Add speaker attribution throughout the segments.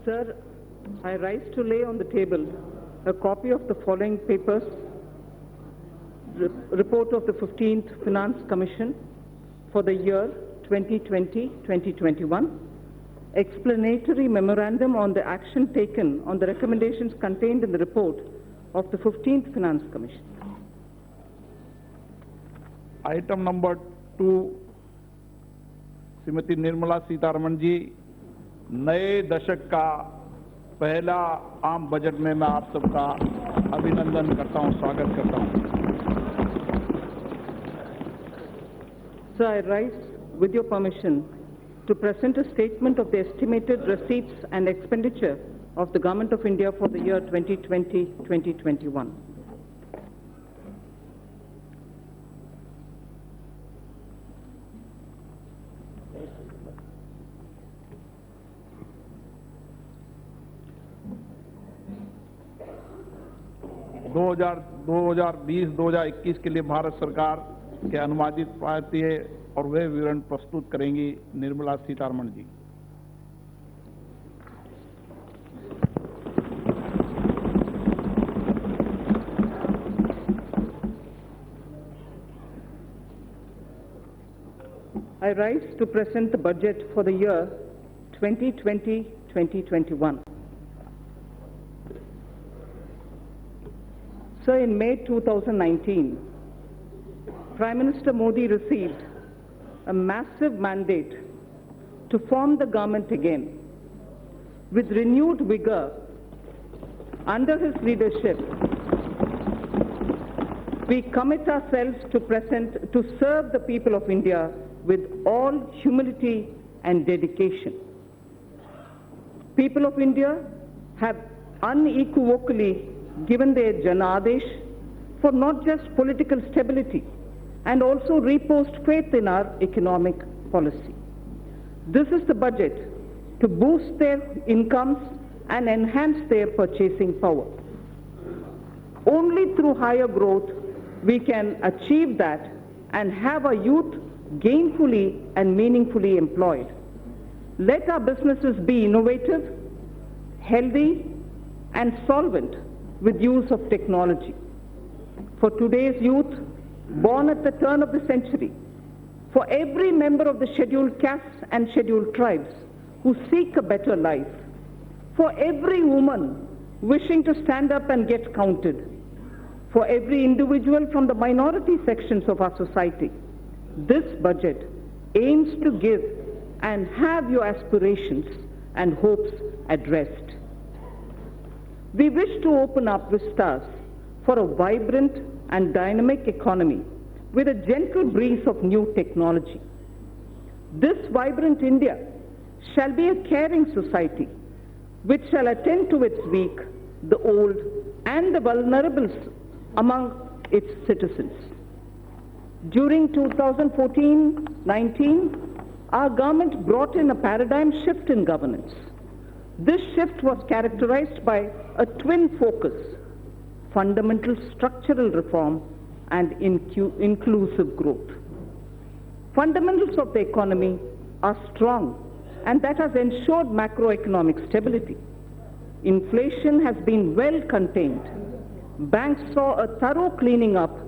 Speaker 1: Sir, I rise to lay on the table a copy of the following papers: report of the 15th Finance Commission for the year 2020-2021, explanatory memorandum on the action taken on the recommendations contained in the report of the 15th Finance Commission.
Speaker 2: Item number 2, Shrimati Nirmala Sitharaman ji, नए दशक का पहला आम budget में मैं आप सबका अभिनंदन करता हूं, स्वागत करता हूं।
Speaker 1: Sir, I rise with your permission to present a statement of the estimated receipts and expenditure of the Government of India for the year 2020-2021.
Speaker 2: दो हजार 2021 के लिए भारत सरकार के अनुवादित पाती है और वे विवरण प्रस्तुत करेंगी निर्मला सीतारमण जी।
Speaker 1: I rise to present the budget for the year 2020-2021. Sir, in May 2019, Prime Minister Modi received a massive mandate to form the government again. With renewed vigor, under his leadership, we commit ourselves to serve the people of India with all humility and dedication. People of India have unequivocally given their Janadesh for not just political stability and also reposed faith in our economic policy. This is the budget to boost their incomes and enhance their purchasing power. Only through higher growth we can achieve that and have our youth gainfully and meaningfully employed. Let our businesses be innovative, healthy, and solvent with use of technology. For today's youth, born at the turn of the century, for every member of the scheduled castes and scheduled tribes who seek a better life, for every woman wishing to stand up and get counted, for every individual from the minority sections of our society, this budget aims to give and have your aspirations and hopes addressed. We wish to open up vistas for a vibrant and dynamic economy with a gentle breeze of new technology. This vibrant India shall be a caring society which shall attend to its weak, the old, and the vulnerables among its citizens. During 2014-19, our government brought in a paradigm shift in governance. This shift was characterized by a twin focus: fundamental structural reform and inclusive growth. Fundamentals of the economy are strong, and that has ensured macroeconomic stability. Inflation has been well contained. Banks saw a thorough cleaning up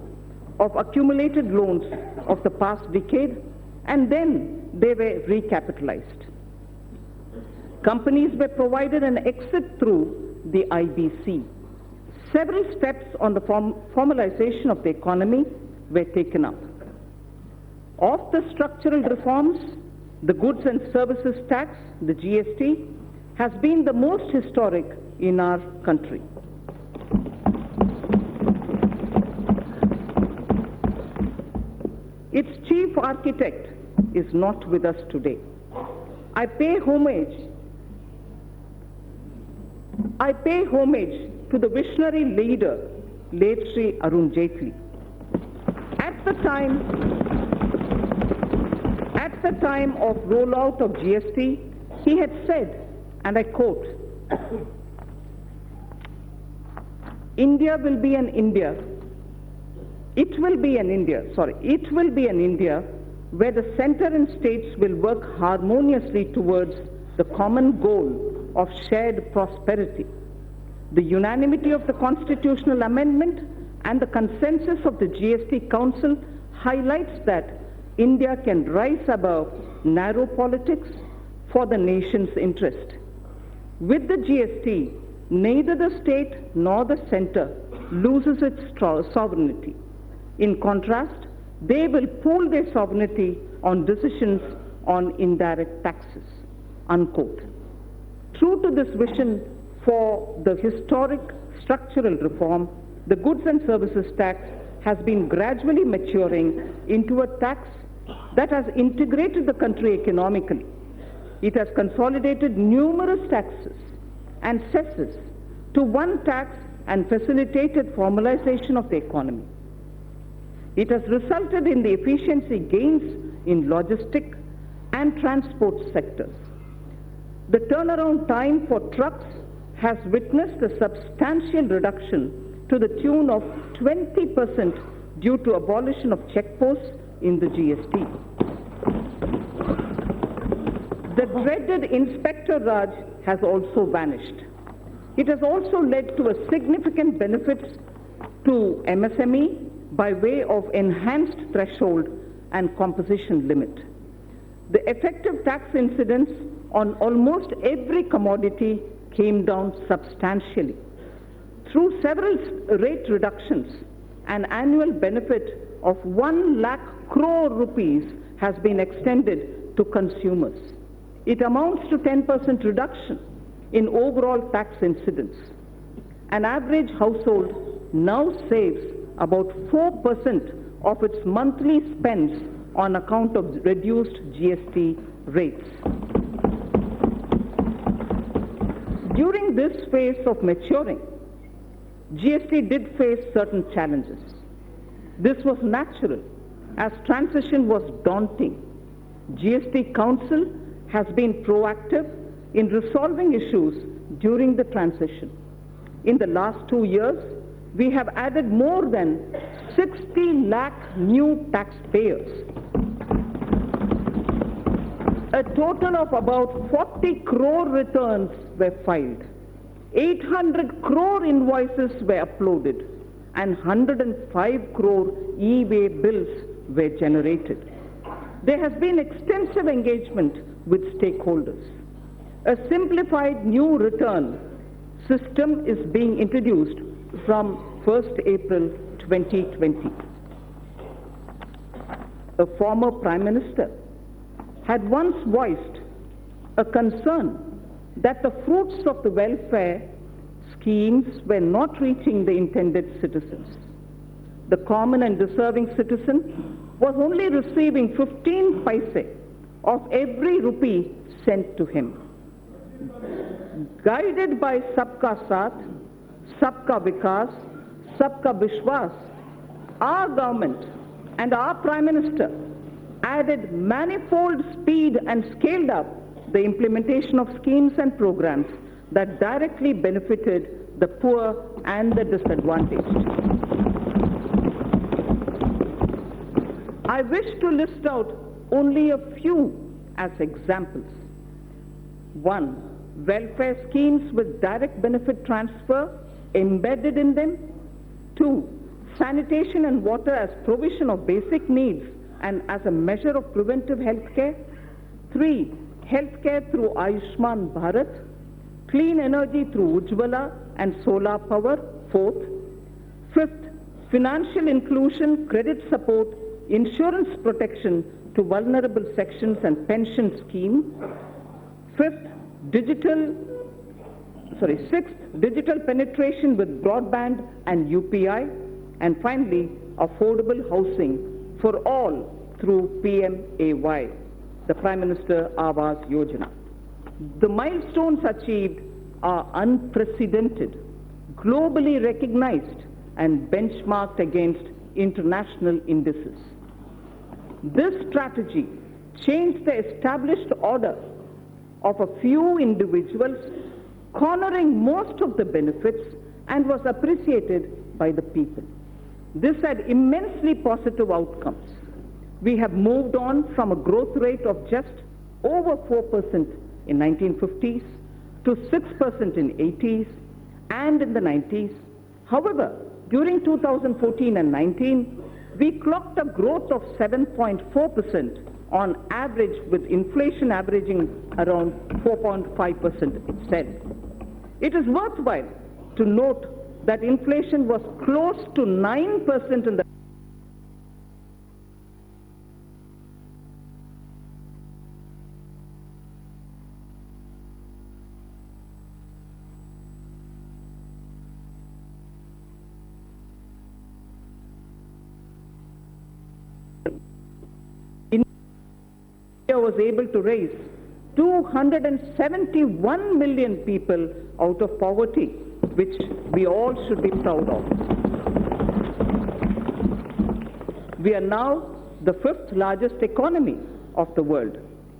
Speaker 1: of accumulated loans of the past decade, and then they were recapitalized. Companies were provided an exit through the IBC. Several steps on the formalization of the economy were taken up. Of the structural reforms, the goods and services tax, the GST, has been the most historic in our country. Its chief architect is not with us today. I pay homage to the visionary leader, late Sri Arun Jaitley. At the time of rollout of GST, he had said, and I quote, It will be an India where the center and states will work harmoniously towards the common goal of shared prosperity. The unanimity of the constitutional amendment and the consensus of the GST Council highlights that India can rise above narrow politics for the nation's interest. With the GST, neither the state nor the center loses its sovereignty. In contrast, they will pool their sovereignty on decisions on indirect taxes, unquote. True to this vision for the historic structural reform, the goods and services tax has been gradually maturing into a tax that has integrated the country economically. It has consolidated numerous taxes and cesses to one tax and facilitated formalization of the economy. It has resulted in the efficiency gains in logistic and transport sectors. The turnaround time for trucks has witnessed a substantial reduction to the tune of 20% due to abolition of checkposts in the GST. The dreaded Inspector Raj has also vanished. It has also led to a significant benefit to MSME by way of enhanced threshold and composition limit. The effective tax incidence on almost every commodity came down substantially. Through several rate reductions, an annual benefit of 1 lakh crore rupees has been extended to consumers. It amounts to 10% reduction in overall tax incidence. An average household now saves about 4% of its monthly spends on account of reduced GST rates. During this phase of maturing, GST did face certain challenges. This was natural, as transition was daunting. GST Council has been proactive in resolving issues during the transition. In the last 2 years, we have added more than 60 lakh new taxpayers. A total of about 40 crore returns were filed. 800 crore invoices were uploaded and 105 crore e-way bills were generated. There has been extensive engagement with stakeholders. A simplified new return system is being introduced from 1st April 2020. A former Prime Minister had once voiced a concern that the fruits of the welfare schemes were not reaching the intended citizens. The common and deserving citizen was only receiving 15 paise of every rupee sent to him. Guided by Sabka Saath, Sabka Vikas, Sabka Vishwas, our government and our Prime Minister added manifold speed and scaled up the implementation of schemes and programs that directly benefited the poor and the disadvantaged. I wish to list out only a few as examples. 1. Welfare schemes with direct benefit transfer embedded in them. 2. Sanitation and water as provision of basic needs and as a measure of preventive health care. 3. Healthcare through Ayushman Bharat. Clean energy through Ujjwala and solar power. 4th. 5th. Financial inclusion, credit support, insurance protection to vulnerable sections and pension scheme. 6th, digital penetration with broadband and UPI. And finally, affordable housing for all through PMAY, the Prime Minister Awas Yojana. The milestones achieved are unprecedented, globally recognized and benchmarked against international indices. This strategy changed the established order of a few individuals, cornering most of the benefits, and was appreciated by the people. This had immensely positive outcomes. We have moved on from a growth rate of just over 4% in 1950s to 6% in 80s and in the 90s. However, during 2014 and 19, we clocked a growth of 7.4% on average, with inflation averaging around 4.5% itself. It is worthwhile to note that inflation was close to 9% in the was able to raise 271 million people out of poverty, which we all should be proud of. We are now the fifth largest economy of the world.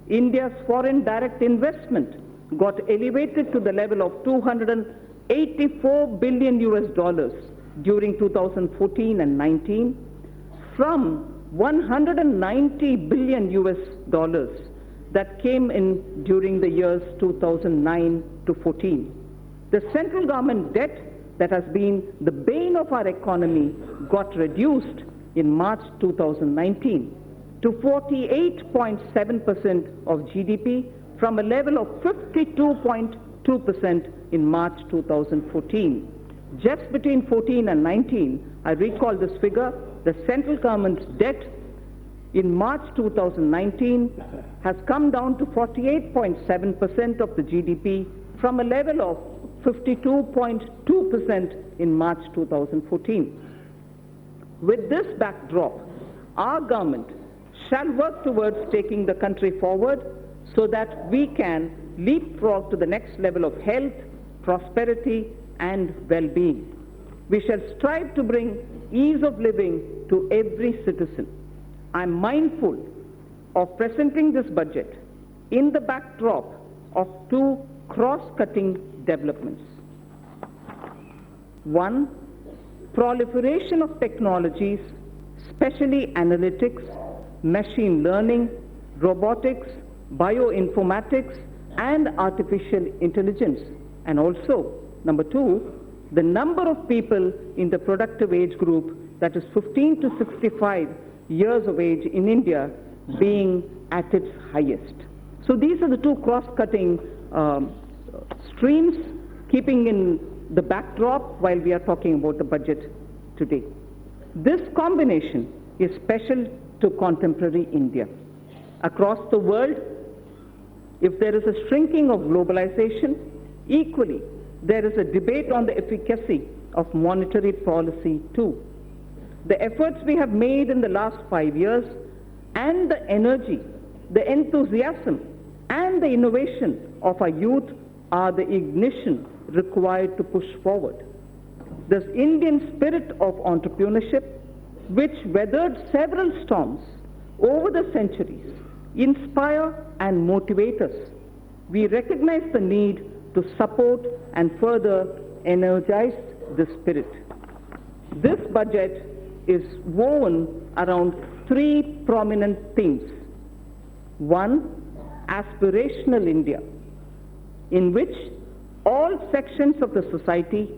Speaker 1: India's foreign direct investment got elevated to the level of 284 billion US dollars during 2014 and 19 from 190 billion US dollars that came in during the years 2009 to 14. The central government debt that has been the bane of our economy got reduced in March 2019 to 48.7% of GDP from a level of 52.2% in March 2014. Just between 14 and 19, I recall this figure, the central government's debt in March 2019 has come down to 48.7% of the GDP from a level of 52.2% in March 2014. With this backdrop, our government shall work towards taking the country forward so that we can leapfrog to the next level of health, prosperity, and well-being. We shall strive to bring ease of living to every citizen. I'm mindful of presenting this budget in the backdrop of two cross-cutting developments. One, proliferation of technologies, especially analytics, machine learning, robotics, bioinformatics, and artificial intelligence. And also, number two, the number of people in the productive age group, that is 15 to 65 years of age in India, being at its highest. So these are the two cross-cutting streams, keeping in the backdrop while we are talking about the budget today. This combination is special to contemporary India. Across the world, if there is a shrinking of globalization, equally there is a debate on the efficacy of monetary policy too. The efforts we have made in the last 5 years and the energy, the enthusiasm, and the innovation of our youth are the ignition required to push forward. This Indian spirit of entrepreneurship, which weathered several storms over the centuries, inspire and motivate us. We recognize the need to support and further energize this spirit. This budget is woven around three prominent themes. One, aspirational India, in which all sections of the society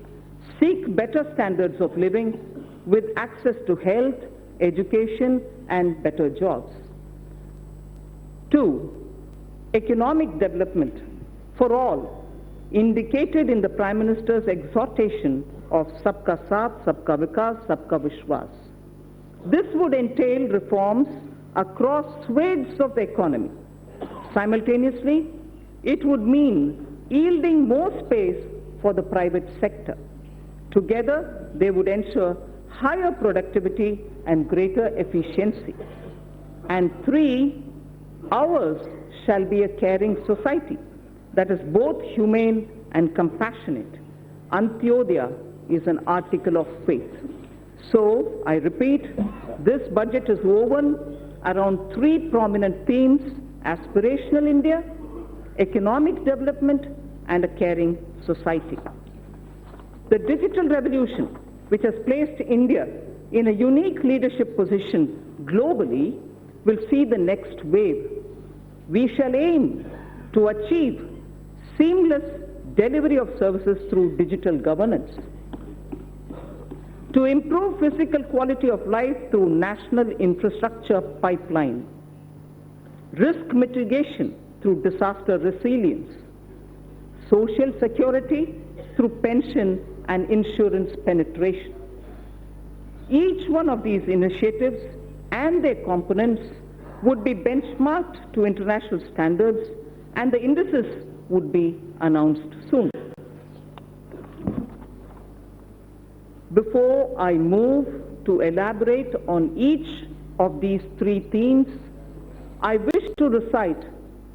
Speaker 1: seek better standards of living with access to health, education, and better jobs. Two, economic development for all, indicated in the Prime Minister's exhortation of Sabka Saath, Sabka Vikas, Sabka Vishwas. This would entail reforms across swathes of the economy. Simultaneously, it would mean yielding more space for the private sector. Together, they would ensure higher productivity and greater efficiency. And three, ours shall be a caring society that is both humane and compassionate. Antyodaya is an article of faith. So, I repeat, this budget is woven around three prominent themes: aspirational India, economic development, and a caring society. The digital revolution, which has placed India in a unique leadership position globally, will see the next wave. We shall aim to achieve seamless delivery of services through digital governance, to improve physical quality of life through national infrastructure pipeline, risk mitigation through disaster resilience, social security through pension and insurance penetration. Each one of these initiatives and their components would be benchmarked to international standards, and the indices would be announced soon. Before I move to elaborate on each of these three themes, I wish to recite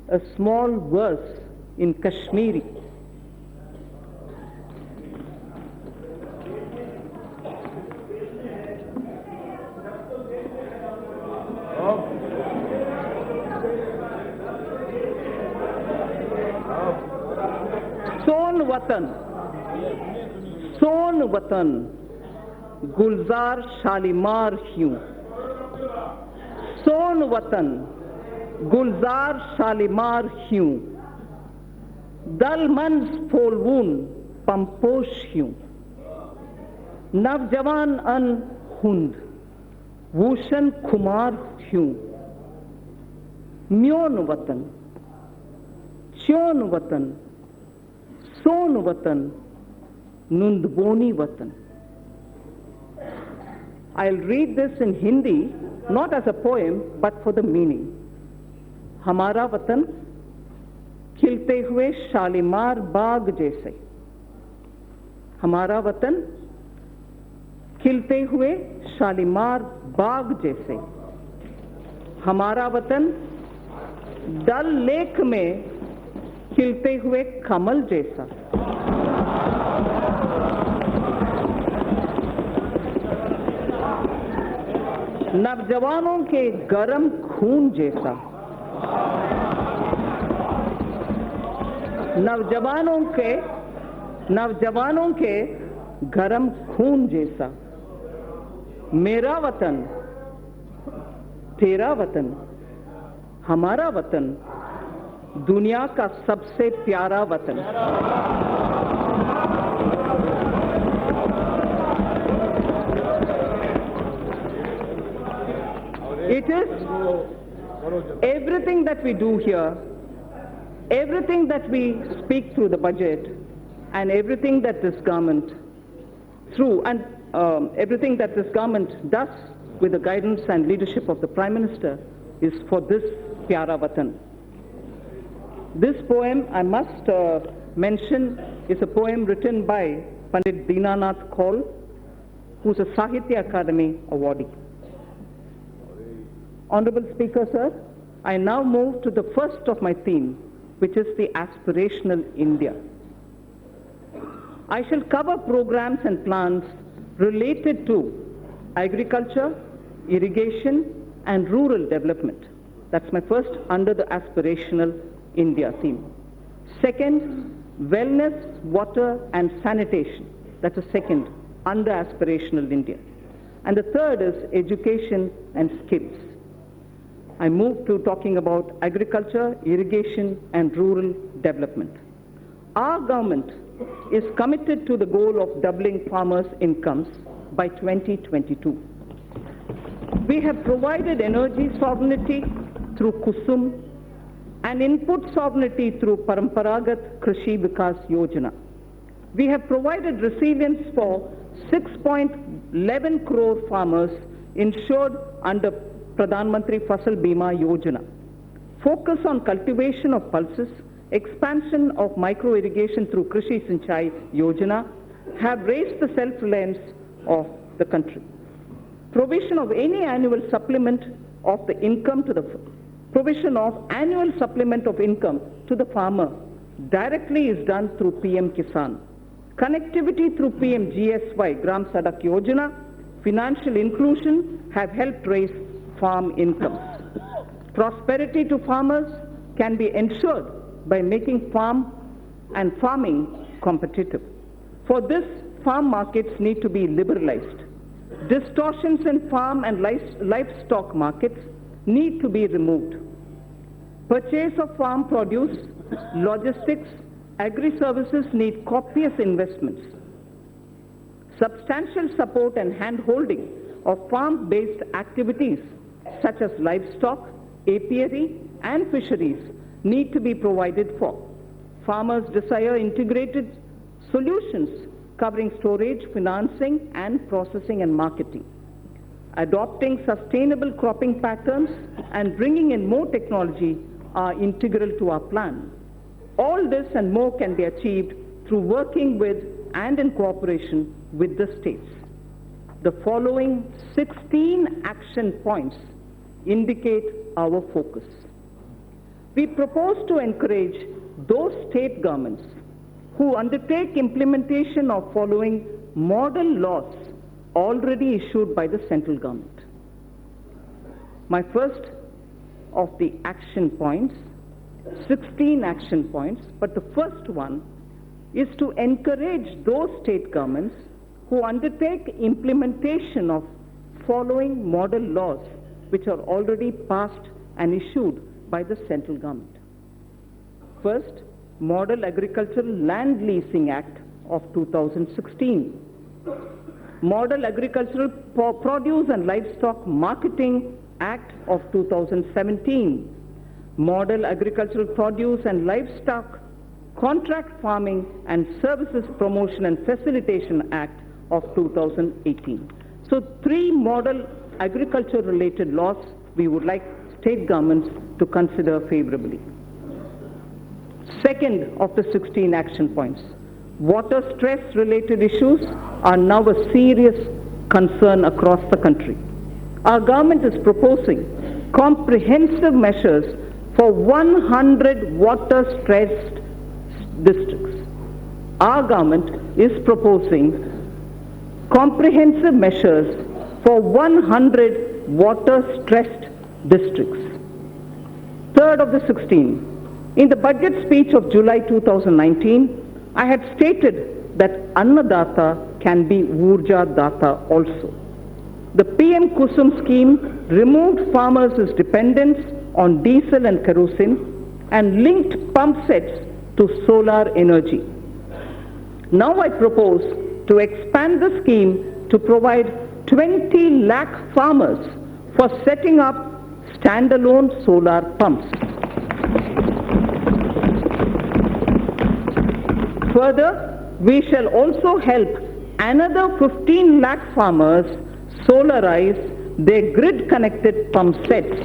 Speaker 1: a small verse in Kashmiri. सोन वतन गुलजार शालीमार हूँ, सोन वतन गुलजार शालीमार हूँ, दल मंज फोलवून पंपोश हूँ, नवजवान अन हुंद वूशन खुमार हूँ, म्योन वतन च्योन वतन सोन वतन Nundboni Vatan. I'll read this in Hindi, not as a poem, but for the meaning. Hamara Vatan, खिलते हुए शालीमार बाग जैसे. हमारा वतन खिलते हुए शालीमार बाग जैसे. हमारा वतन डल लेक में खिलते हुए कमल जैसा. नवजवानों के गरम खून जैसा. नवजवानों के गरम खून जैसा. मेरा वतन तेरा वतन हमारा वतन दुनिया का सबसे प्यारा वतन. It is everything that we do here, everything that we speak through the budget, and everything that this government everything that this government does with the guidance and leadership of the Prime Minister is for this Pyara Vatan. This poem, I must mention, is a poem written by Pandit Dinanath Kaul, who's a Sahitya Akademi awardee. Honorable Speaker, sir, I now move to the first of my theme, which is the aspirational India. I shall cover programs and plans related to agriculture, irrigation, and rural development. That's my first under the aspirational India theme. Second, wellness, water, and sanitation. That's the second under aspirational India. And the third is education and skills. I move to talking about agriculture, irrigation, and rural development. Our government is committed to the goal of doubling farmers' incomes by 2022. We have provided energy sovereignty through Kusum and input sovereignty through Paramparagat Krishi Vikas Yojana. We have provided resilience for 6.11 crore farmers insured under Pradhan Mantri Fasal Bima Yojana. Focus on cultivation of pulses, expansion of micro-irrigation through Krishi Sinchai Yojana have raised the self-reliance of the country. Provision of any annual supplement of the income to the farmer directly is done through PM Kisan. Connectivity through PM GSY, Gram Sadak Yojana, financial inclusion have helped raise farm incomes. Prosperity to farmers can be ensured by making farm and farming competitive. For this, farm markets need to be liberalized. Distortions in farm and livestock markets need to be removed. Purchase of farm produce, logistics, agri-services need copious investments. Substantial support and hand-holding of farm-based activities such as livestock, apiary, and fisheries need to be provided for. Farmers desire integrated solutions covering storage, financing, and processing and marketing. Adopting sustainable cropping patterns and bringing in more technology are integral to our plan. All this and more can be achieved through working with and in cooperation with the states. The following 16 action points indicate our focus. We propose to encourage those state governments who undertake implementation of following model laws already issued by the central government. My first of the action points, 16 action points, but the first one is to encourage those state governments who undertake implementation of following model laws which are already passed and issued by the central government. First, Model Agricultural Land Leasing Act of 2016. Model Agricultural Produce and Livestock Marketing Act of 2017. Model Agricultural Produce and Livestock Contract Farming and Services Promotion and Facilitation Act of 2018. So 3 model agriculture related laws we would like state governments to consider favorably. Second of the 16 action points, water stress related issues are now a serious concern across the country. Our government is proposing comprehensive measures for 100 water stressed districts. Our government is proposing comprehensive measures for 100 water stressed districts. Third of the 16, in the budget speech of July 2019, I had stated that Annadata can be Urja Data also. The PM Kusum scheme removed farmers' dependence on diesel and kerosene and linked pump sets to solar energy. Now I propose to expand the scheme to provide 20 lakh farmers for setting up standalone solar pumps. Further, we shall also help another 15 lakh farmers solarize their grid-connected pump sets.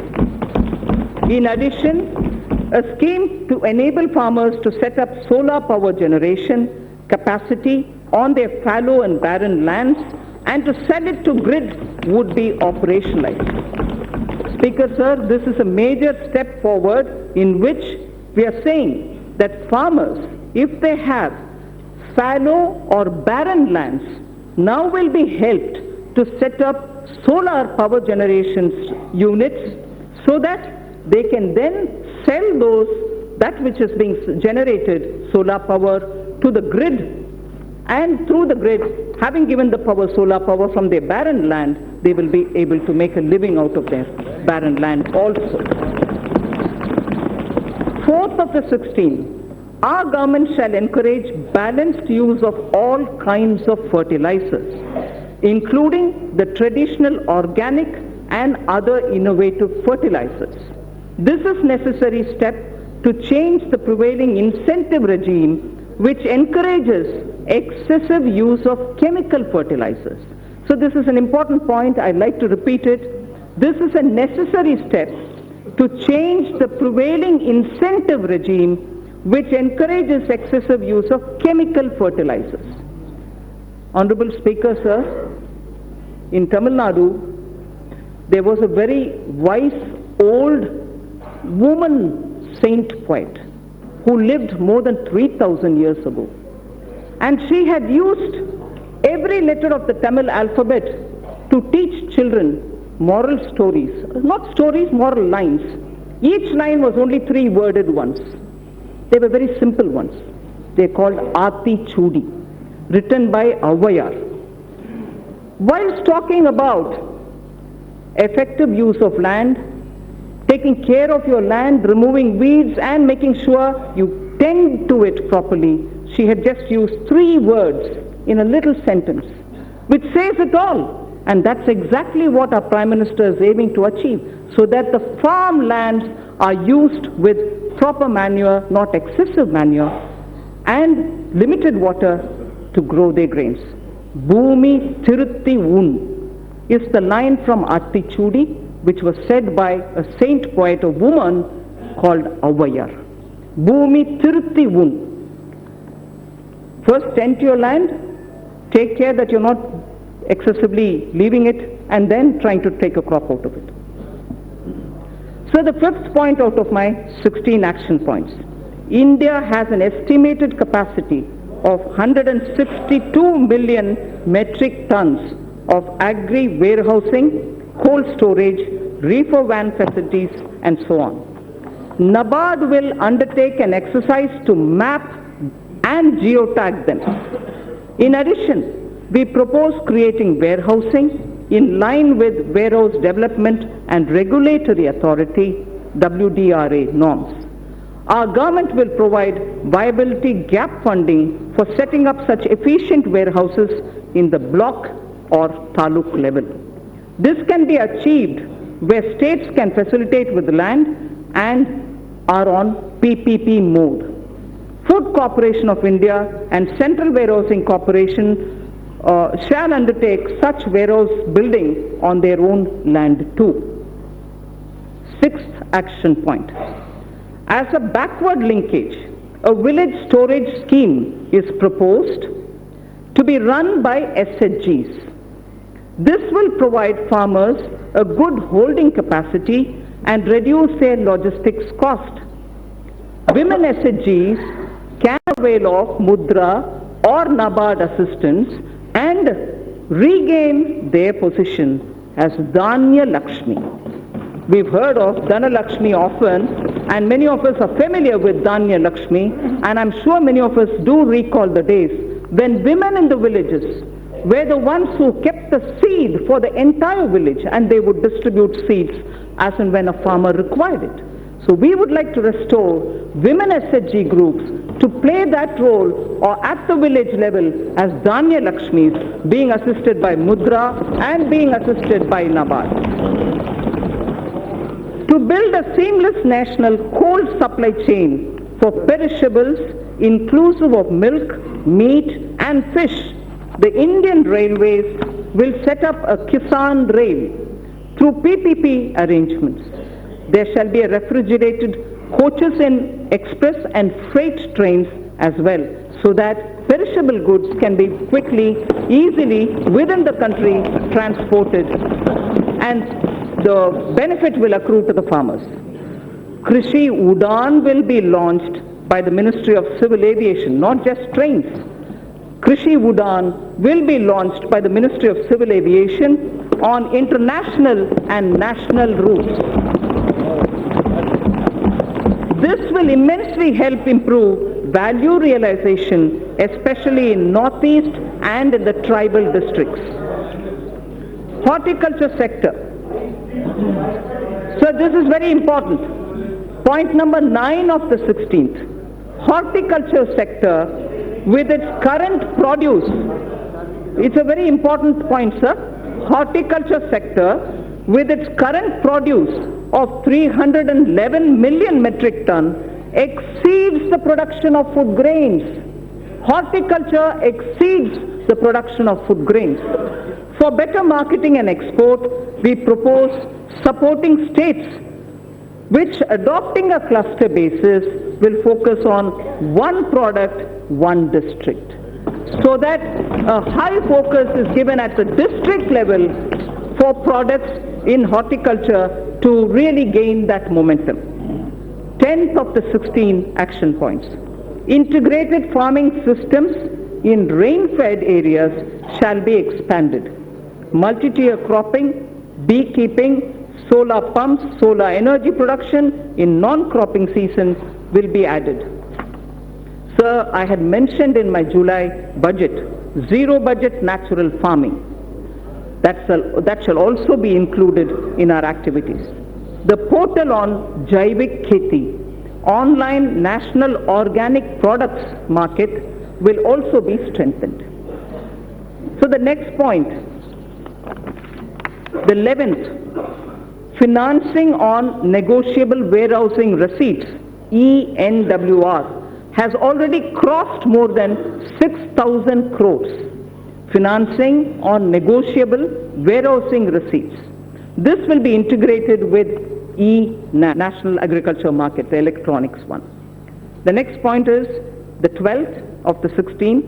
Speaker 1: In addition, a scheme to enable farmers to set up solar power generation capacity on their fallow and barren lands and to sell it to grid would be operationalized. Speaker, sir, this is a major step forward in which we are saying that farmers, if they have fallow or barren lands, now will be helped to set up solar power generation units so that they can then sell that which is being generated, solar power, to the grid, and through the grid, having given the solar power from their barren land, they will be able to make a living out of their barren land also. Fourth of the 16, our government shall encourage balanced use of all kinds of fertilizers, including the traditional organic and other innovative fertilizers. This is a necessary step to change the prevailing incentive regime which encourages excessive use of chemical fertilizers. So this is an important point. I'd like to repeat it. This is a necessary step to change the prevailing incentive regime which encourages excessive use of chemical fertilizers. Honorable Speaker, sir, in Tamil Nadu, there was a very wise old woman saint poet who lived more than 3,000 years ago. And she had used every letter of the Tamil alphabet to teach children moral stories. Not stories, moral lines. Each line was only 3 worded ones. They were very simple ones. They are called Ati Chudi, written by Avvayar. Whilst talking about effective use of land, taking care of your land, removing weeds, and making sure you tend to it properly. She had just used 3 words in a little sentence, which says it all. And that's exactly what our Prime Minister is aiming to achieve, so that the farmlands are used with proper manure, not excessive manure, and limited water to grow their grains. Bhumi Tirutti Un is the line from Attichudi, which was said by a saint poet, a woman called Avayar. Bhumi Tirutti Un. First tend to your land, take care that you're not excessively leaving it, and then trying to take a crop out of it. So the 5th point out of my 16 action points. India has an estimated capacity of 162 million metric tons of agri warehousing, cold storage, reefer van facilities, and so on. NABARD will undertake an exercise to map and geotag them. In addition, we propose creating warehousing in line with Warehouse Development and Regulatory Authority WDRA norms. Our government will provide viability gap funding for setting up such efficient warehouses in the block or taluk level. This can be achieved where states can facilitate with land and are on PPP mode. Food Corporation of India and Central Warehousing Corporation shall undertake such warehouse building on their own land too. 6th action point. As a backward linkage, a village storage scheme is proposed to be run by SHGs. This will provide farmers a good holding capacity and reduce their logistics cost. Women SHGs can avail of Mudra or NABARD assistance and regain their position as Dhanya Lakshmi. We've heard of Dhana Lakshmi often, and many of us are familiar with Dhanya Lakshmi, and I'm sure many of us do recall the days when women in the villages were the ones who kept the seed for the entire village, and they would distribute seeds as and when a farmer required it. So we would like to restore women SHG groups to play that role or at the village level as Dhanya Lakshmis, being assisted by Mudra and being assisted by NABARD. To build a seamless national cold supply chain for perishables inclusive of milk, meat and fish, the Indian Railways will set up a Kisan Rail through PPP arrangements. There shall be a refrigerated coaches in express and freight trains as well, so that perishable goods can be quickly, easily within the country transported, and the benefit will accrue to the farmers. Krishi Udan will be launched by the Ministry of Civil Aviation, not just trains. Krishi Udan will be launched by the Ministry of Civil Aviation on international and national routes. This will immensely help improve value realization, especially in Northeast and in the tribal districts. Horticulture sector. So this is very important. Point number 9 of the 16th. Horticulture sector with its current produce. It's a very important point, sir. Horticulture sector with its current produce of 311 million metric ton exceeds the production of food grains. Horticulture exceeds the production of food grains. For better marketing and export, we propose supporting states which, adopting a cluster basis, will focus on one product, one district, so that a high focus is given at the district level for products in horticulture to really gain that momentum. 10th of the 16 action points. Integrated farming systems in rain-fed areas shall be expanded. Multi-tier cropping, beekeeping, solar pumps, solar energy production in non-cropping season will be added. Sir, I had mentioned in my July budget, zero budget natural farming. That shall also be included in our activities. The portal on Jaivik Kheti, online national organic products market, will also be strengthened. So the next point, the 11th, financing on negotiable warehousing receipts, ENWR, has already crossed more than 6,000 crores. Financing on negotiable warehousing receipts. This will be integrated with National Agriculture Market, the electronics one. The next point is the 12th of the 16th,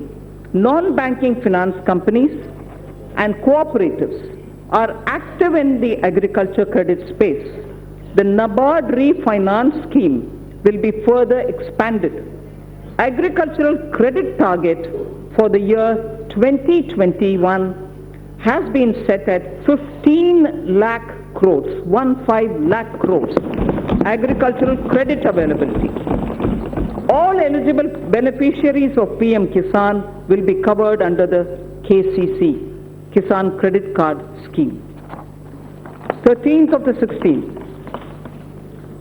Speaker 1: non-banking finance companies and cooperatives are active in the agriculture credit space. The NABARD refinance scheme will be further expanded. Agricultural credit target for the year 2021 has been set at 15 lakh crores, 15 lakh crores, agricultural credit availability. All eligible beneficiaries of PM Kisan will be covered under the KCC, Kisan Credit Card Scheme. 13th of the 16th,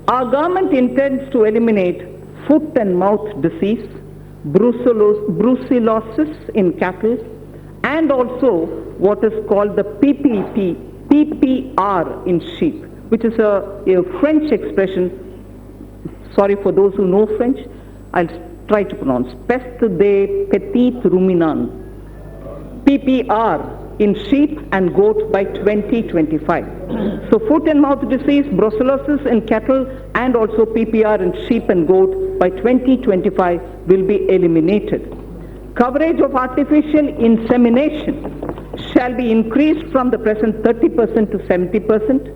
Speaker 1: our government intends to eliminate foot and mouth disease, brucellosis in cattle, and also what is called the PPR in sheep, which is a French expression. Sorry for those who know French, I'll try to pronounce. Peste des petits ruminants. PPR in sheep and goat by 2025. So foot and mouth disease, brucellosis in cattle, and also PPR in sheep and goat by 2025 will be eliminated. Coverage of artificial insemination shall be increased from the present 30% to 70%.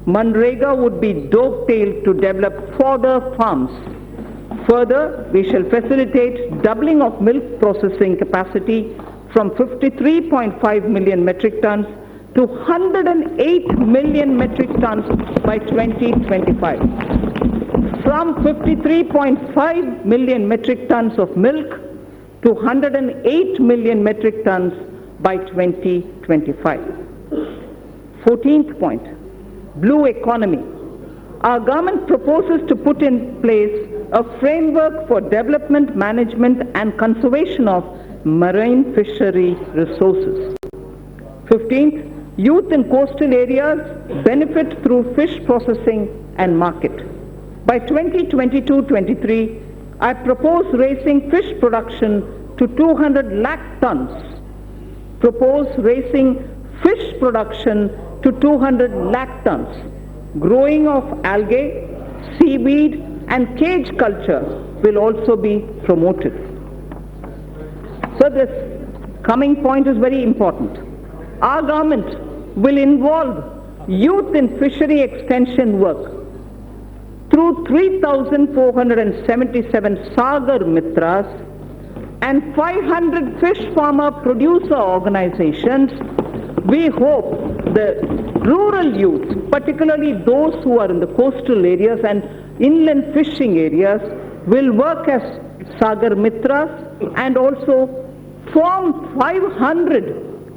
Speaker 1: Manrega would be dovetailed to develop fodder farms. Further, we shall facilitate doubling of milk processing capacity from 53.5 million metric tons to 108 million metric tons by 2025. From 53.5 million metric tons of milk to 108 million metric tons by 2025. 14th point, blue economy. Our government proposes to put in place a framework for development, management and conservation of marine fishery resources. 15th, youth in coastal areas benefit through fish processing and market. By 2022-23, I propose raising fish production to 200 lakh tons. Propose raising fish production to 200 lakh tons. Growing of algae, seaweed and cage culture will also be promoted. So this coming point is very important. Our government will involve youth in fishery extension work through 3,477 Sagar Mitras and 500 fish farmer producer organizations. We hope the rural youth, particularly those who are in the coastal areas and inland fishing areas, will work as Sagar Mitras and also form 500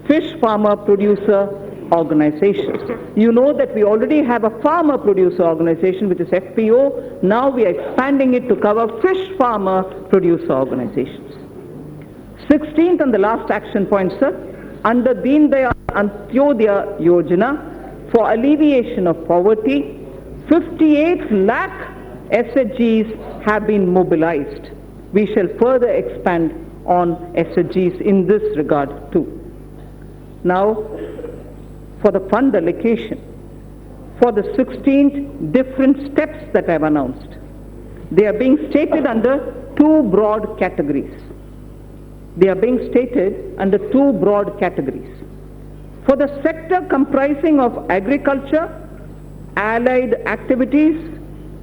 Speaker 1: fish farmer producer organizations. You know that we already have a farmer producer organization, which is FPO. Now we are expanding it to cover fish farmer producer organizations. 16th and the last action point, sir, under Deen Dayal Antyodaya Yojana for alleviation of poverty, 58 lakh SHGs have been mobilized. We shall further expand on SHGs in this regard too. Now, for the fund allocation, for the 16 different steps that I have announced, they are being stated under two broad categories. They are being stated under two broad categories. For the sector comprising of agriculture, allied activities,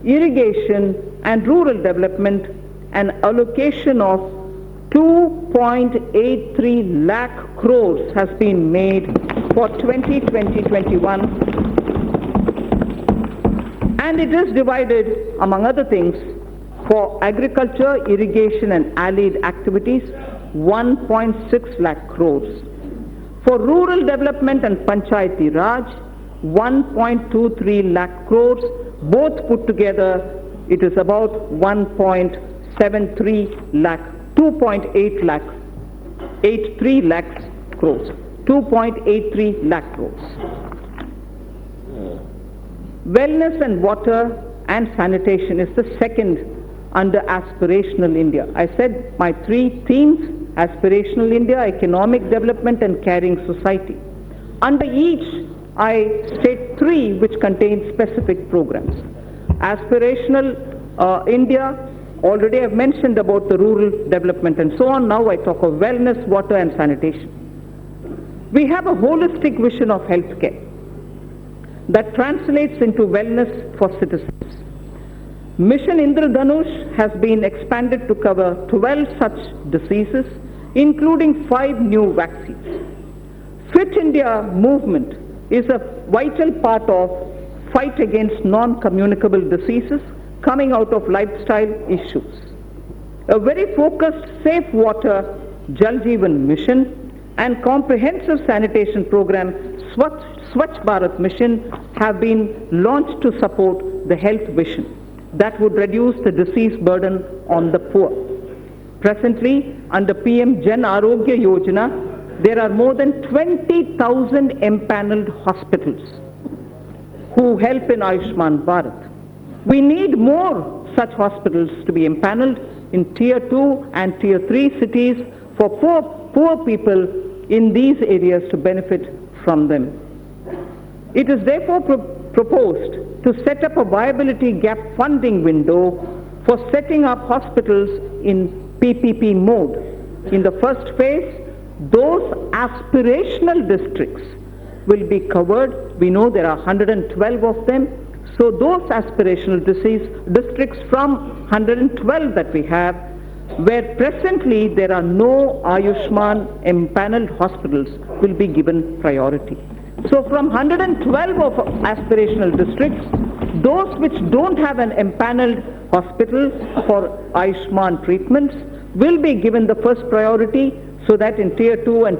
Speaker 1: irrigation and rural development, an allocation of 2.83 lakh crores has been made for 2020-21, and it is divided, among other things, for agriculture, irrigation and allied activities, 1.6 lakh crores. For rural development and Panchayati Raj, 1.23 lakh crores. Both put together, it is about 1.73 lakh, 2.8 lakh, 83 lakhs crores, 2.83 lakh crores. Wellness and water and sanitation is the second under Aspirational India. I said my three themes: Aspirational India, economic development and caring society. Under each, I state three which contain specific programs. Aspirational India, already I've mentioned about the rural development and so on. Now I talk of wellness, water and sanitation. We have a holistic vision of healthcare that translates into wellness for citizens. Mission Indradhanush has been expanded to cover 12 such diseases, including 5 new vaccines. Fit India movement is a vital part of fight against non-communicable diseases coming out of lifestyle issues. A very focused safe water Jal Jeevan mission and comprehensive sanitation program Swachh Bharat mission have been launched to support the health vision that would reduce the disease burden on the poor. Presently, under PM Jan Arogya Yojana, there are more than 20,000 empaneled hospitals who help in Ayushman Bharat. We need more such hospitals to be empaneled in Tier 2 and Tier 3 cities for poor people in these areas to benefit from them. It is therefore proposed to set up a viability gap funding window for setting up hospitals in PPP mode. In the first phase, those aspirational districts will be covered. We know there are 112 of them. So those aspirational districts from 112 that we have, where presently there are no Ayushman empaneled hospitals, will be given priority. So from 112 of aspirational districts, those which don't have an empaneled hospital for Ayushman treatments will be given the first priority, so that in Tier 2 and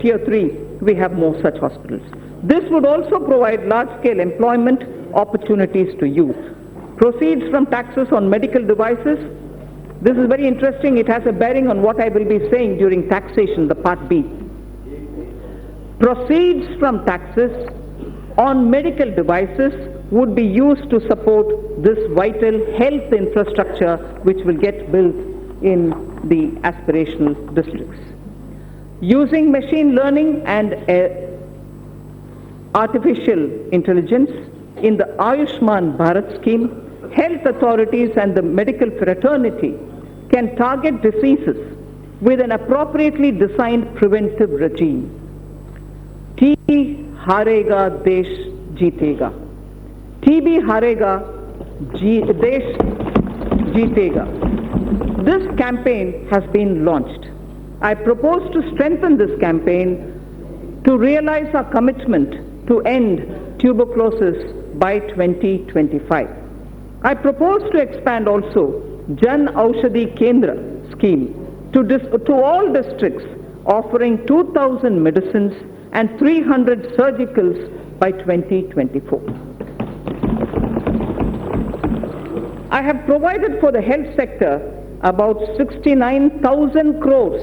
Speaker 1: Tier 3 we have more such hospitals. This would also provide large-scale employment opportunities to youth. Proceeds from taxes on medical devices. This is very interesting. It has a bearing on what I will be saying during taxation, the Part B. Proceeds from taxes on medical devices would be used to support this vital health infrastructure which will get built in the aspirational districts. Using machine learning and artificial intelligence in the Ayushman Bharat scheme, health authorities and the medical fraternity can target diseases with an appropriately designed preventive regime. TB harega, desh jeetega. TB harega, desh jeetega. This campaign has been launched. I propose to strengthen this campaign to realize our commitment to end tuberculosis by 2025. I propose to expand also Jan Aushadhi Kendra scheme to all districts, offering 2,000 medicines and 300 surgicals by 2024. I have provided for the health sector about 69,000 crores,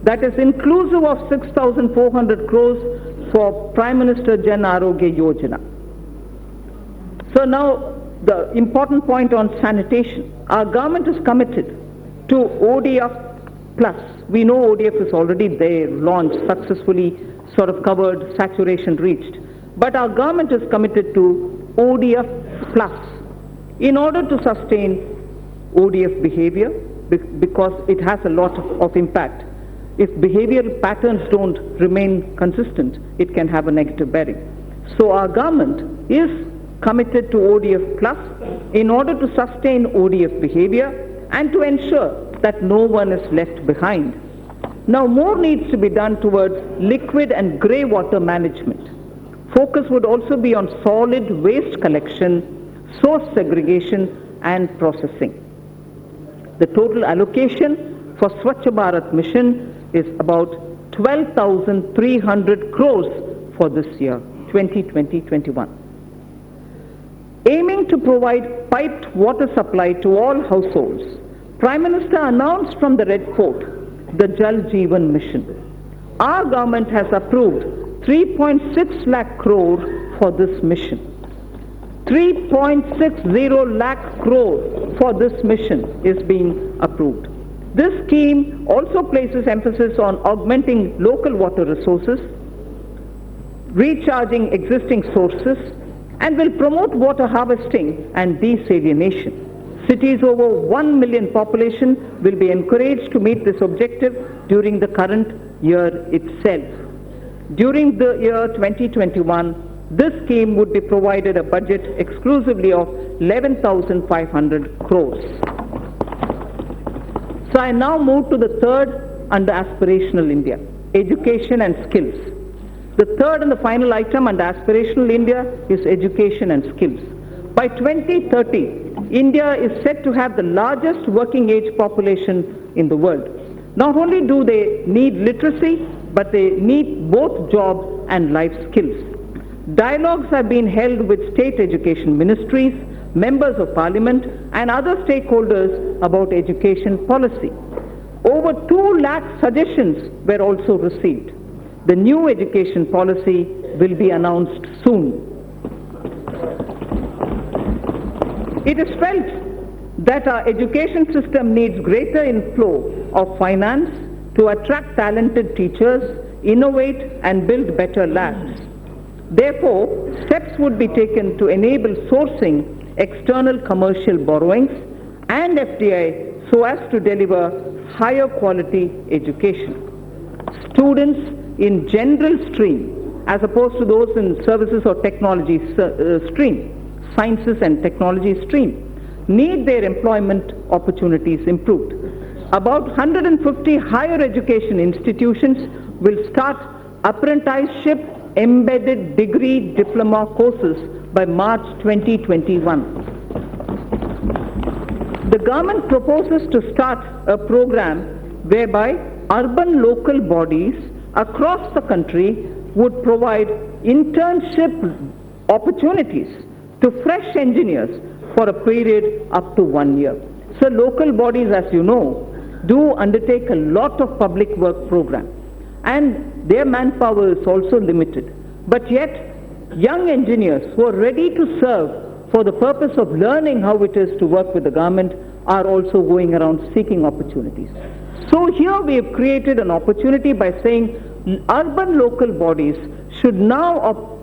Speaker 1: that is inclusive of 6,400 crores for Prime Minister Jan Arogya Yojana. So now the important point on sanitation. Our government is committed to ODF plus. We know ODF is already there, launched, successfully sort of covered, saturation reached. But our government is committed to ODF plus in order to sustain ODF behavior, because it has a lot of impact. If behavioral patterns don't remain consistent, it can have a negative bearing. So our government is committed to ODF plus in order to sustain ODF behavior and to ensure that no one is left behind. Now more needs to be done towards liquid and grey water management. Focus would also be on solid waste collection, source segregation and processing. The total allocation for Swachh Bharat mission is about 12,300 crores for this year, 2020-21. Aiming to provide piped water supply to all households, Prime Minister announced from the Red Fort the Jal Jeevan Mission. Our government has approved 3.6 lakh crore for this mission. 3.60 lakh crore for this mission is being approved. This scheme also places emphasis on augmenting local water resources, recharging existing sources, and will promote water harvesting and desalination. Cities over 1 million population will be encouraged to meet this objective during the current year itself. During the year 2021, this scheme would be provided a budget exclusively of 11,500 crores. So I now move to the third under Aspirational India, education and skills. The third and the final item under Aspirational India is education and skills. By 2030, India is said to have the largest working age population in the world. Not only do they need literacy, but they need both job and life skills. Dialogues have been held with state education ministries, members of parliament, and other stakeholders about education policy. Over 2 lakh suggestions were also received. The new education policy will be announced soon. It is felt that our education system needs greater inflow of finance to attract talented teachers, innovate and build better labs. Therefore, steps would be taken to enable sourcing external commercial borrowings and FDI so as to deliver higher quality education. Students in general stream as opposed to those in services or technology stream, sciences and technology stream, need their employment opportunities improved. About 150 higher education institutions will start apprenticeship embedded degree diploma courses by March 2021. The government proposes to start a program whereby urban local bodies across the country would provide internship opportunities to fresh engineers for a period up to 1 year. So local bodies, as you know, do undertake a lot of public work programs, and their manpower is also limited. But yet, young engineers who are ready to serve for the purpose of learning how it is to work with the government are also going around seeking opportunities. So here we have created an opportunity by saying urban local bodies should now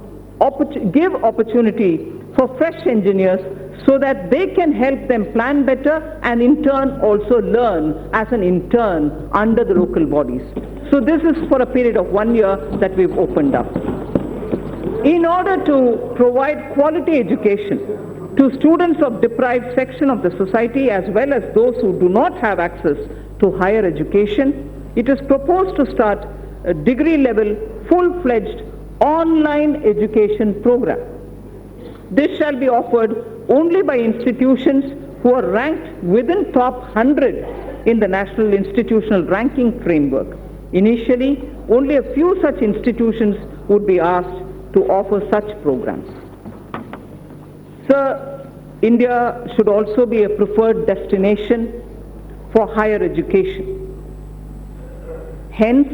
Speaker 1: give opportunity for fresh engineers so that they can help them plan better and in turn also learn as an intern under the local bodies. So this is for a period of 1 year that we've opened up. In order to provide quality education to students of deprived section of the society as well as those who do not have access to higher education, it is proposed to start a degree level full-fledged online education program. This shall be offered only by institutions who are ranked within top 100 in the National Institutional Ranking Framework. Initially, only a few such institutions would be asked to offer such programs. Sir, India should also be a preferred destination for higher education. Hence,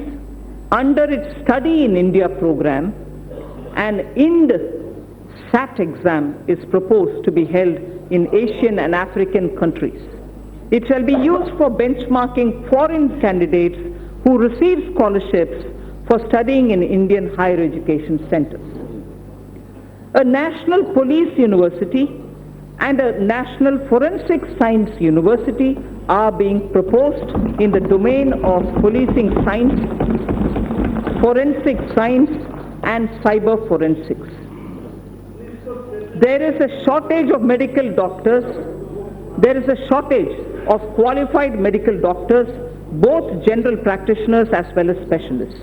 Speaker 1: under its Study in India program, an IND SAT exam is proposed to be held in Asian and African countries. It shall be used for benchmarking foreign candidates who receive scholarships for studying in Indian higher education centers. A national police university and a national forensic science university are being proposed in the domain of policing science, forensic science and cyber forensics. There is a shortage of medical doctors. There is a shortage of qualified medical doctors, both general practitioners as well as specialists.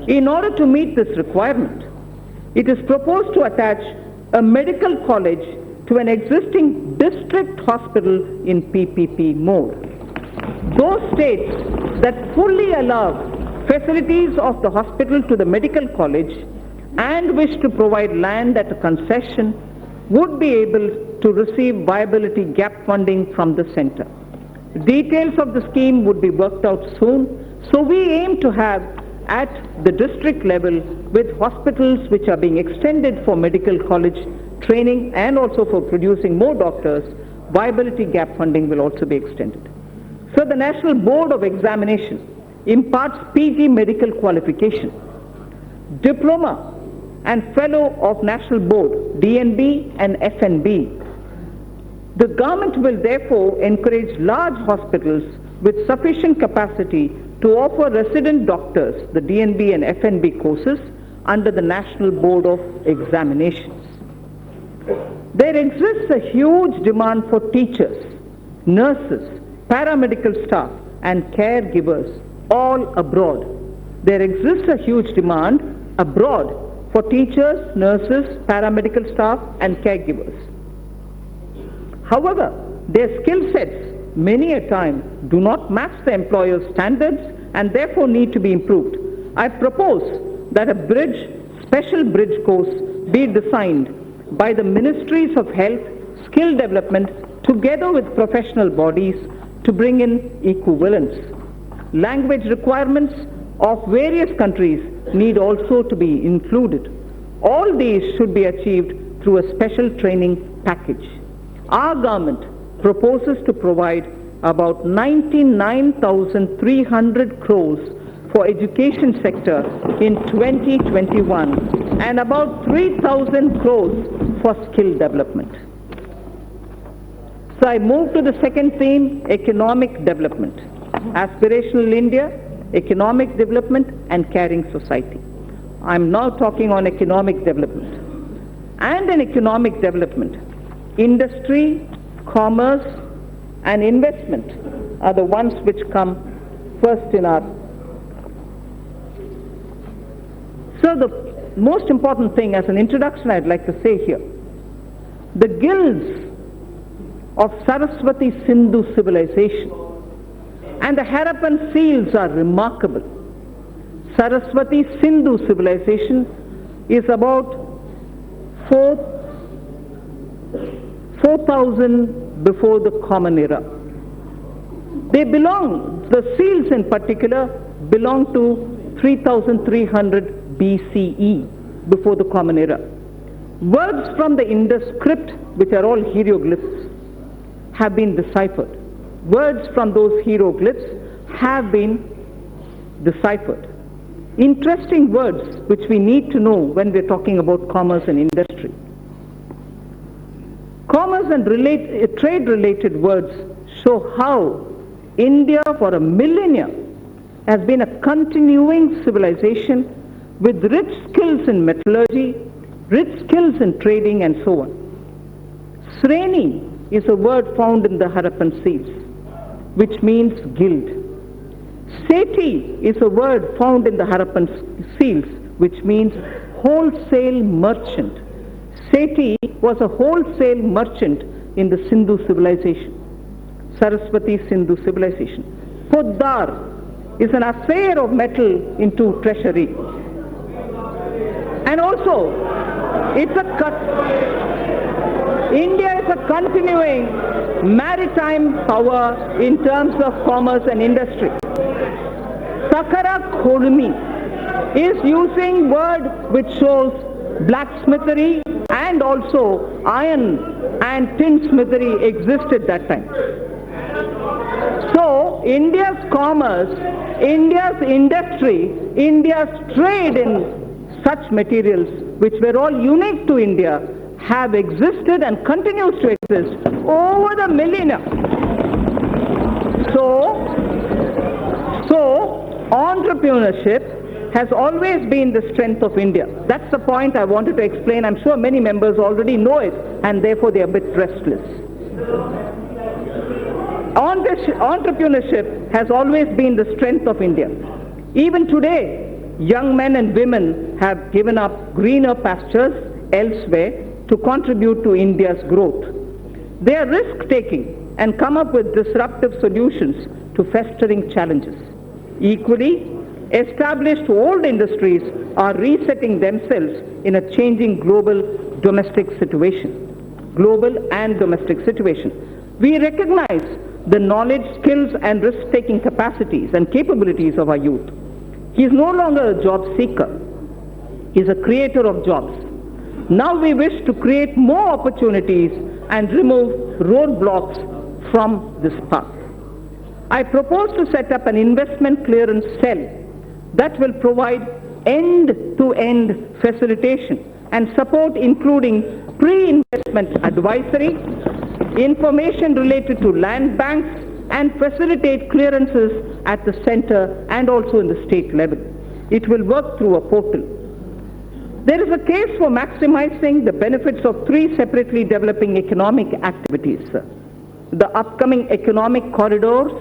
Speaker 1: In order to meet this requirement, it is proposed to attach a medical college to an existing district hospital in PPP mode. Those states that fully allow facilities of the hospital to the medical college and wish to provide land at a concession would be able to receive viability gap funding from the center. Details of the scheme would be worked out soon, so we aim to have at the district level, with hospitals which are being extended for medical college training and also for producing more doctors, viability gap funding will also be extended. So the National Board of Examination imparts PG medical qualification, diploma and fellow of National Board, DNB and FNB. The government will therefore encourage large hospitals with sufficient capacity to offer resident doctors the DNB and FNB courses under the National Board of Examinations. There exists a huge demand for teachers, nurses, paramedical staff and caregivers all abroad. There exists a huge demand abroad for teachers, nurses, paramedical staff and caregivers. However, their skill sets many a time do not match the employer's standards and therefore need to be improved. I propose that a special bridge course be designed by the Ministries of Health, Skill Development together with professional bodies to bring in equivalence. Language requirements of various countries need also to be included. All these should be achieved through a special training package. Our government proposes to provide about 99,300 crores for education sector in 2021 and about 3,000 crores for skill development. So I move to the second theme, economic development. Aspirational India, economic development and caring society. I'm now talking on economic development. And in economic development, industry, commerce and investment are the ones which come first in our. So the most important thing as an introduction I'd like to say here, the guilds of Saraswati Sindhu civilization and the Harappan seals are remarkable. Saraswati Sindhu civilization is about 4,000 before the Common Era. They belong, the seals in particular, belong to 3,300 BCE, before the Common Era. Words from the Indus script, which are all hieroglyphs, have been deciphered. Words from those hieroglyphs have been deciphered. Interesting words which we need to know when we're talking about commerce and industry. Commerce and trade-related words show how India for a millennia has been a continuing civilization with rich skills in metallurgy, rich skills in trading and so on. Sreni is a word found in the Harappan seals, which means guild. Seti is a word found in the Harappan seals, which means wholesale merchant. Seti was a wholesale merchant in the Sindhu civilization, Saraswati Sindhu civilization. Poddar is an affair of metal into treasury. And also, India is a continuing maritime power in terms of commerce and industry. Sakara Kholmi is using word which shows blacksmithery and also iron and tinsmithery existed that time. So India's commerce, India's industry, India's trade in such materials which were all unique to India have existed and continues to exist over the millennia. So entrepreneurship has always been the strength of India. That's the point I wanted to explain. I'm sure many members already know it and therefore they are a bit restless. Entrepreneurship has always been the strength of India. Even today, young men and women have given up greener pastures elsewhere to contribute to India's growth. They are risk-taking and come up with disruptive solutions to festering challenges. Equally, Established old industries are resetting themselves in a changing global and domestic situation. We recognize the knowledge, skills and risk-taking capacities and capabilities of our youth. He is no longer a job seeker. He is a creator of jobs. Now we wish to create more opportunities and remove roadblocks from this path. I propose to set up an investment clearance cell that will provide end-to-end facilitation and support, including pre-investment advisory, information related to land banks, and facilitate clearances at the center and also in the state level. It will work through a portal. There is a case for maximizing the benefits of three separately developing economic activities: the upcoming economic corridors,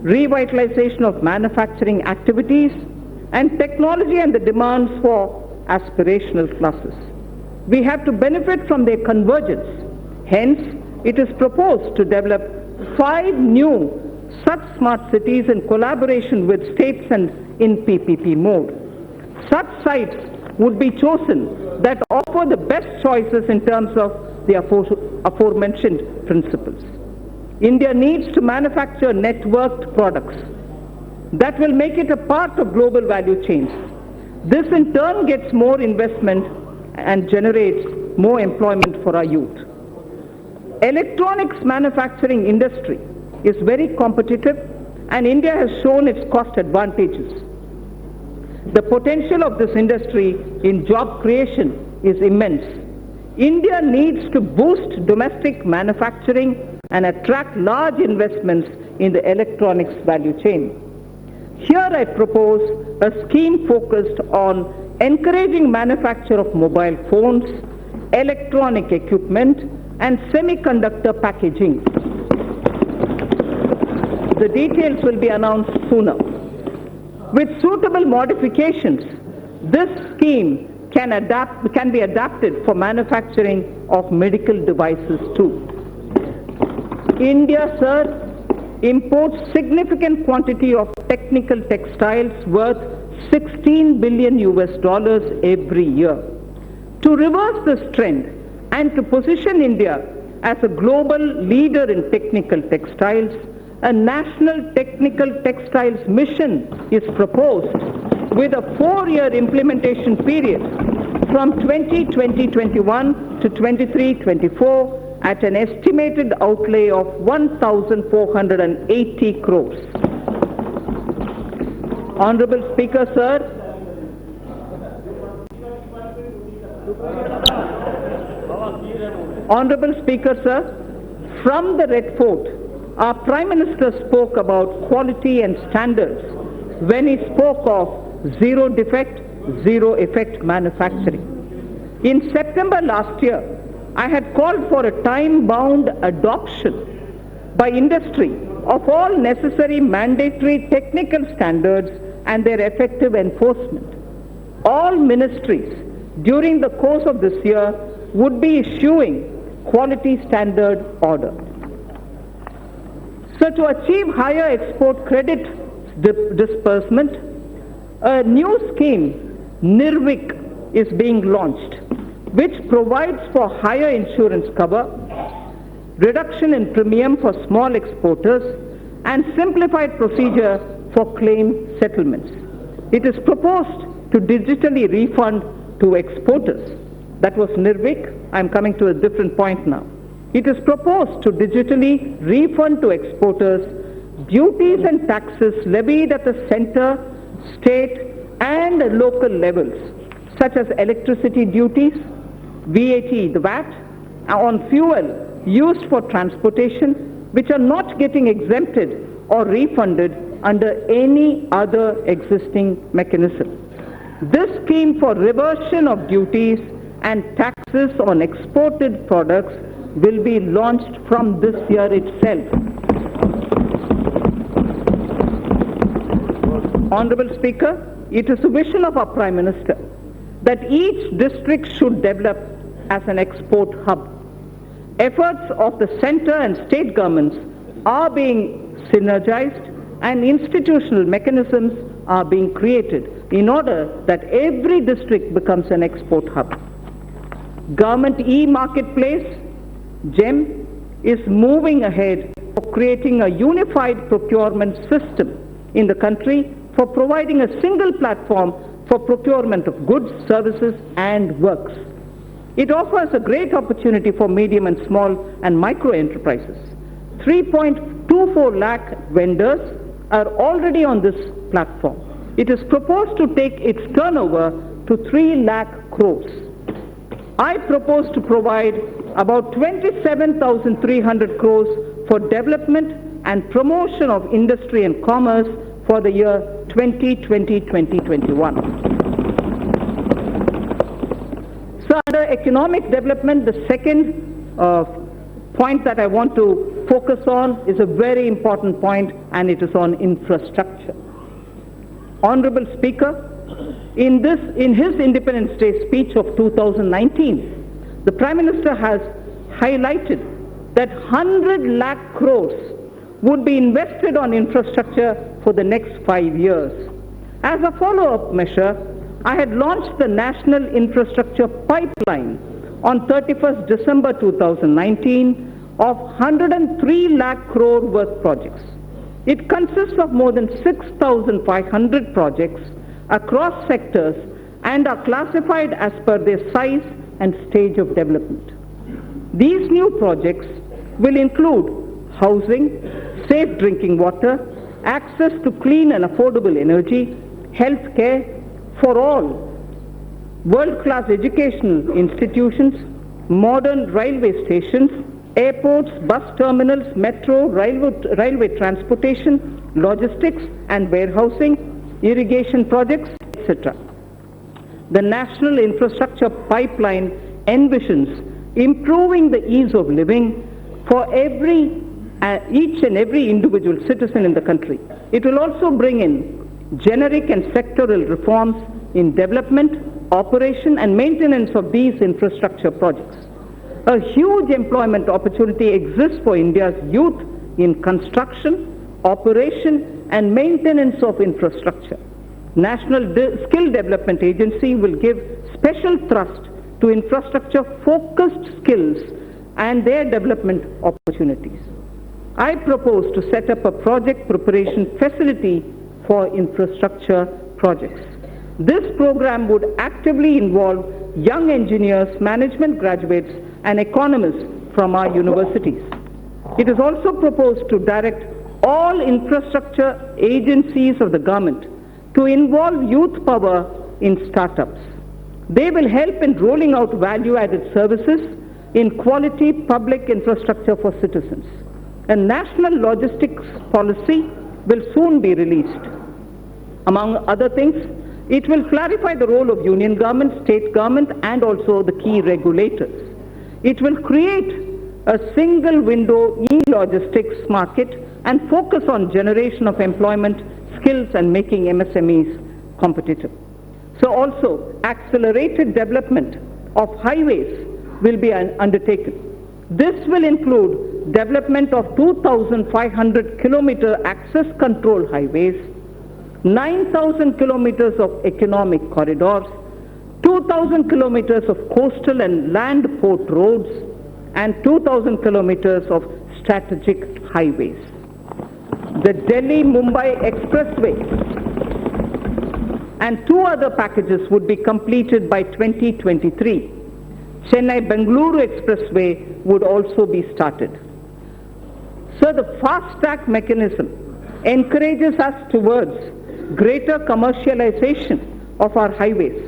Speaker 1: revitalization of manufacturing activities, and technology and the demands for aspirational classes. We have to benefit from their convergence. Hence, it is proposed to develop 5 new such smart cities in collaboration with states and in PPP mode. Such sites would be chosen that offer the best choices in terms of the aforementioned principles. India needs to manufacture networked products that will make it a part of global value chains. This in turn gets more investment and generates more employment for our youth. Electronics manufacturing industry is very competitive and India has shown its cost advantages. The potential of this industry in job creation is immense. India needs to boost domestic manufacturing and attract large investments in the electronics value chain. Here I propose a scheme focused on encouraging manufacture of mobile phones, electronic equipment, and semiconductor packaging. The details will be announced sooner. With suitable modifications, this scheme can be adapted for manufacturing of medical devices too. India, sir, imports significant quantity of technical textiles worth $16 billion every year. To reverse this trend and to position India as a global leader in technical textiles, a national technical textiles mission is proposed with a 4-year implementation period from 2020-21 to 23-24 at an estimated outlay of 1,480 crores. Honorable Speaker, sir, from the Red Fort, our Prime Minister spoke about quality and standards when he spoke of zero defect, zero effect manufacturing. In September last year, I had called for a time-bound adoption by industry of all necessary mandatory technical standards and their effective enforcement. All ministries during the course of this year would be issuing quality standard order. So to achieve higher export credit disbursement, a new scheme, NIRVIC, is being launched, which provides for higher insurance cover, reduction in premium for small exporters, and simplified procedure for claim settlements. It is proposed to digitally refund to exporters. That was NIRVIC. I'm coming to a different point now. It is proposed to digitally refund to exporters duties and taxes levied at the center, state, and local levels, such as electricity duties, VAT, the VAT, on fuel used for transportation, which are not getting exempted or refunded under any other existing mechanism. This scheme for reversion of duties and taxes on exported products will be launched from this year itself. Honorable Speaker, it is the vision of our Prime Minister that each district should develop as an export hub. Efforts of the center and state governments are being synergized and institutional mechanisms are being created in order that every district becomes an export hub. Government e-marketplace, GEM, is moving ahead for creating a unified procurement system in the country for providing a single platform for procurement of goods, services and works. It offers a great opportunity for medium and small and micro enterprises. 3.24 lakh vendors are already on this platform. It is proposed to take its turnover to 3 lakh crores. I propose to provide about 27,300 crores for development and promotion of industry and commerce for the year 2020-2021. So under economic development, the second point that I want to focus on is a very important point, and it is on infrastructure. Honorable Speaker, in his Independence Day speech of 2019, the Prime Minister has highlighted that 100 lakh crores would be invested on infrastructure for the next 5 years. As a follow-up measure, I had launched the National Infrastructure Pipeline on 31st December 2019 of 103 lakh crore worth projects. It consists of more than 6,500 projects across sectors and are classified as per their size and stage of development. These new projects will include housing, safe drinking water, access to clean and affordable energy, health care for all, world-class educational institutions, modern railway stations, airports, bus terminals, metro, railway transportation, logistics and warehousing, irrigation projects, etc. The National Infrastructure Pipeline envisions improving the ease of living for each and every individual citizen in the country. It will also bring in generic and sectoral reforms in development, operation and maintenance of these infrastructure projects. A huge employment opportunity exists for India's youth in construction, operation and maintenance of infrastructure. National Skill Development Agency will give special thrust to infrastructure-focused skills and their development opportunities. I propose to set up a project preparation facility for infrastructure projects. This program would actively involve young engineers, management graduates, and economists from our universities. It is also proposed to direct all infrastructure agencies of the government to involve youth power in startups. They will help in rolling out value-added services in quality public infrastructure for citizens. A national logistics policy will soon be released. Among other things, it will clarify the role of union government, state government, and also the key regulators. It will create a single window e-logistics market and focus on generation of employment, skills, and making MSMEs competitive. So also, accelerated development of highways will be undertaken. This will include development of 2,500 kilometer access control highways, 9,000 kilometers of economic corridors, 2,000 kilometers of coastal and land port roads, and 2,000 kilometers of strategic highways. The Delhi-Mumbai Expressway and 2 other packages would be completed by 2023. Chennai-Bengaluru Expressway would also be started. So the fast-track mechanism encourages us towards greater commercialization of our highways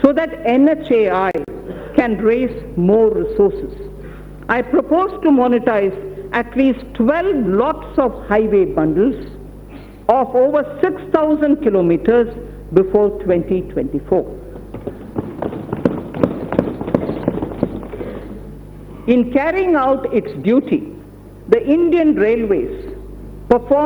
Speaker 1: so that NHAI can raise more resources. I propose to monetize at least 12 lots of highway bundles of over 6,000 kilometers before 2024. In carrying out its duty, the Indian Railways perform